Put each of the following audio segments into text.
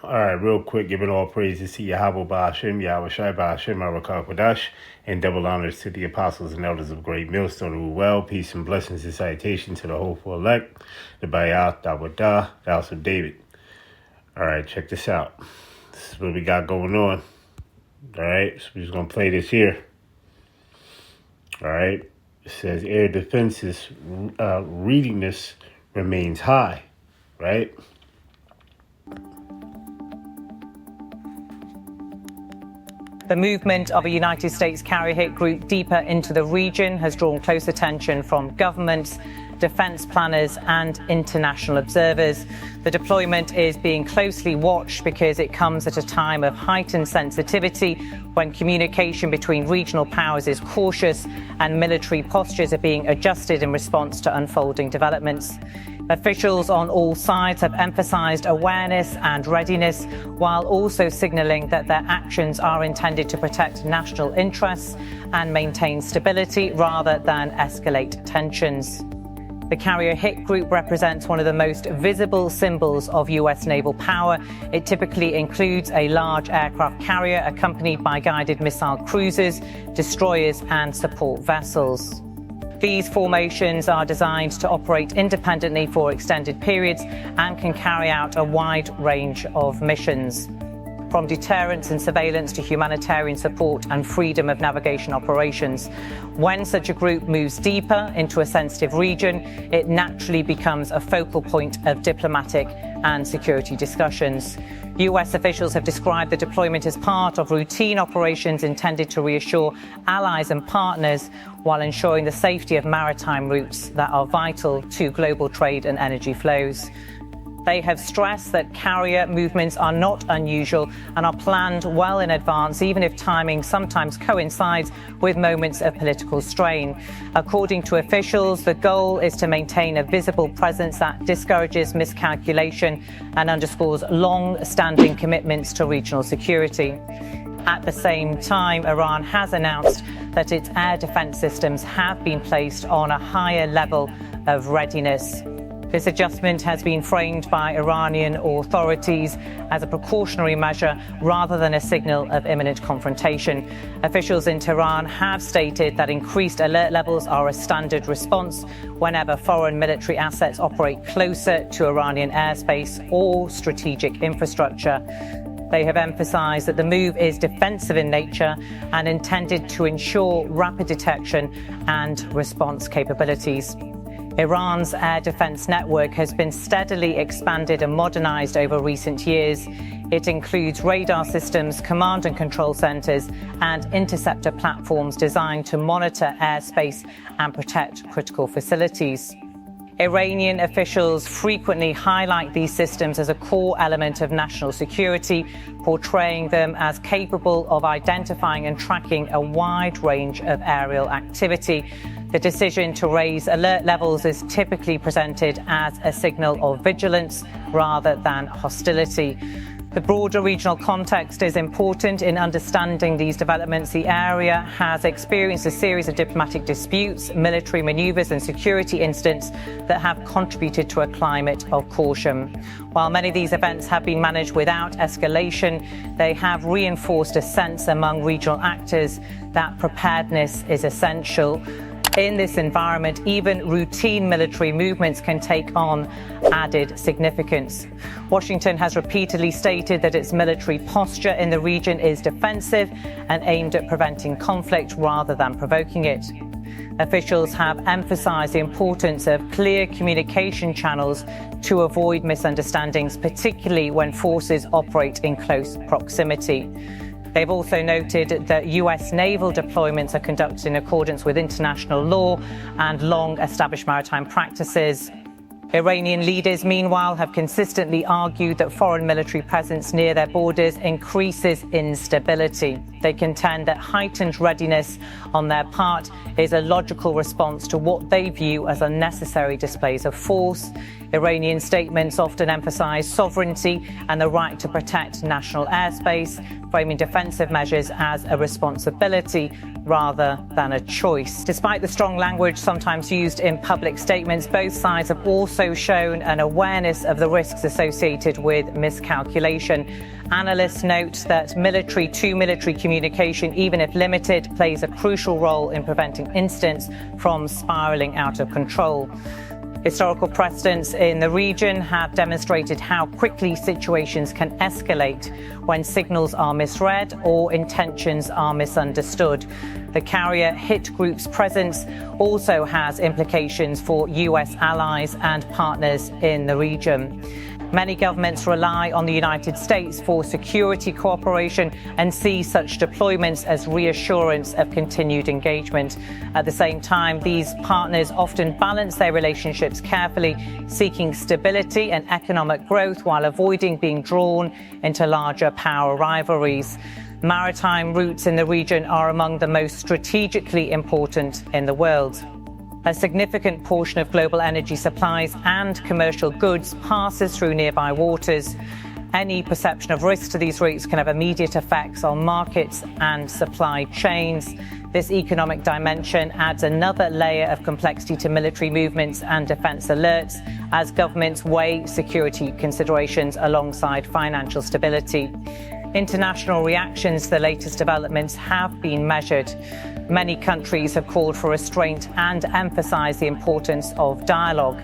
All right, real quick, giving all praises to Yahweh Ba'Hashem, Yahweh Shai Ba'Hashem, Arakah Kodash, and double honors to the apostles and elders of Great Millstone who well, peace and blessings and salutation to the hopeful elect, the Bayah, Dawadah, the house of David. All right, check this out. This is what we got going on. All right, so we're just going to play this here. All right, it says air defenses readiness remains high, right? The movement of a United States carrier hit group deeper into the region has drawn close attention from governments, defence planners and international observers. The deployment is being closely watched because it comes at a time of heightened sensitivity when communication between regional powers is cautious and military postures are being adjusted in response to unfolding developments. Officials on all sides have emphasised awareness and readiness, while also signalling that their actions are intended to protect national interests and maintain stability rather than escalate tensions. The carrier hit group represents one of the most visible symbols of US naval power. It typically includes a large aircraft carrier accompanied by guided missile cruisers, destroyers and support vessels. These formations are designed to operate independently for extended periods and can carry out a wide range of missions, from deterrence and surveillance to humanitarian support and freedom of navigation operations. When such a group moves deeper into a sensitive region, it naturally becomes a focal point of diplomatic and security discussions. US officials have described the deployment as part of routine operations intended to reassure allies and partners while ensuring the safety of maritime routes that are vital to global trade and energy flows. They have stressed that carrier movements are not unusual and are planned well in advance, even if timing sometimes coincides with moments of political strain. According to officials, the goal is to maintain a visible presence that discourages miscalculation and underscores long-standing commitments to regional security. At the same time, Iran has announced that its air defense systems have been placed on a higher level of readiness. This adjustment has been framed by Iranian authorities as a precautionary measure rather than a signal of imminent confrontation. Officials in Tehran have stated that increased alert levels are a standard response whenever foreign military assets operate closer to Iranian airspace or strategic infrastructure. They have emphasised that the move is defensive in nature and intended to ensure rapid detection and response capabilities. Iran's air defense network has been steadily expanded and modernized over recent years. It includes radar systems, command and control centers, and interceptor platforms designed to monitor airspace and protect critical facilities. Iranian officials frequently highlight these systems as a core element of national security, portraying them as capable of identifying and tracking a wide range of aerial activity. The decision to raise alert levels is typically presented as a signal of vigilance rather than hostility. The broader regional context is important in understanding these developments. The area has experienced a series of diplomatic disputes, military maneuvers and security incidents that have contributed to a climate of caution. While many of these events have been managed without escalation, they have reinforced a sense among regional actors that preparedness is essential. In this environment, even routine military movements can take on added significance. Washington has repeatedly stated that its military posture in the region is defensive and aimed at preventing conflict rather than provoking it. Officials have emphasized the importance of clear communication channels to avoid misunderstandings, particularly when forces operate in close proximity. They've also noted that US naval deployments are conducted in accordance with international law and long-established maritime practices. Iranian leaders, meanwhile, have consistently argued that foreign military presence near their borders increases instability. They contend that heightened readiness on their part is a logical response to what they view as unnecessary displays of force. Iranian statements often emphasize sovereignty and the right to protect national airspace, framing defensive measures as a responsibility rather than a choice. Despite the strong language sometimes used in public statements, both sides have also shown an awareness of the risks associated with miscalculation. Analysts note that military-to-military communication, even if limited, plays a crucial role in preventing incidents from spiralling out of control. Historical precedents in the region have demonstrated how quickly situations can escalate when signals are misread or intentions are misunderstood. The carrier hit group's presence also has implications for US allies and partners in the region. Many governments rely on the United States for security cooperation and see such deployments as reassurance of continued engagement. At the same time, these partners often balance their relationships carefully, seeking stability and economic growth while avoiding being drawn into larger power rivalries. Maritime routes in the region are among the most strategically important in the world. A significant portion of global energy supplies and commercial goods passes through nearby waters. Any perception of risk to these routes can have immediate effects on markets and supply chains. This economic dimension adds another layer of complexity to military movements and defence alerts as governments weigh security considerations alongside financial stability. International reactions to the latest developments have been measured. Many countries have called for restraint and emphasised the importance of dialogue.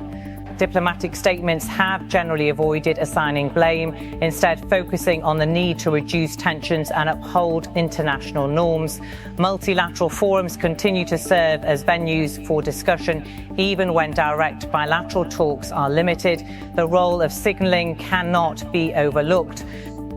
Diplomatic statements have generally avoided assigning blame, instead focusing on the need to reduce tensions and uphold international norms. Multilateral forums continue to serve as venues for discussion, even when direct bilateral talks are limited. The role of signalling cannot be overlooked.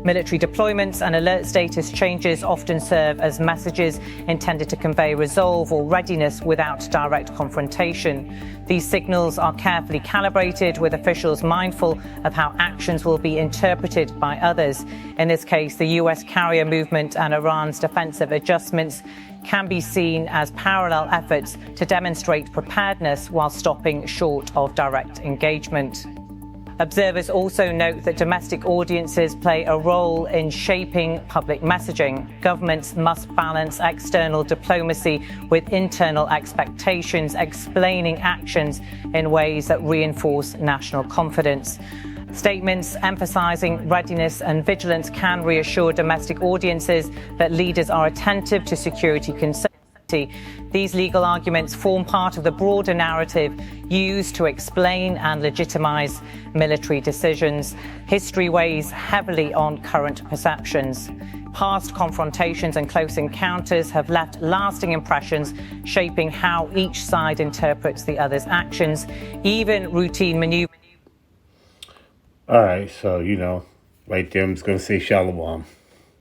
Military deployments and alert status changes often serve as messages intended to convey resolve or readiness without direct confrontation. These signals are carefully calibrated, with officials mindful of how actions will be interpreted by others. In this case, the US carrier movement and Iran's defensive adjustments can be seen as parallel efforts to demonstrate preparedness while stopping short of direct engagement. Observers also note that domestic audiences play a role in shaping public messaging. Governments must balance external diplomacy with internal expectations, explaining actions in ways that reinforce national confidence. Statements emphasising readiness and vigilance can reassure domestic audiences that leaders are attentive to security concerns. These legal arguments form part of the broader narrative used to explain and legitimise military decisions. History weighs heavily on current perceptions. Past confrontations and close encounters have left lasting impressions, shaping how each side interprets the other's actions. Even routine maneuvers. All right, so, right there, I'm just going to say shalom.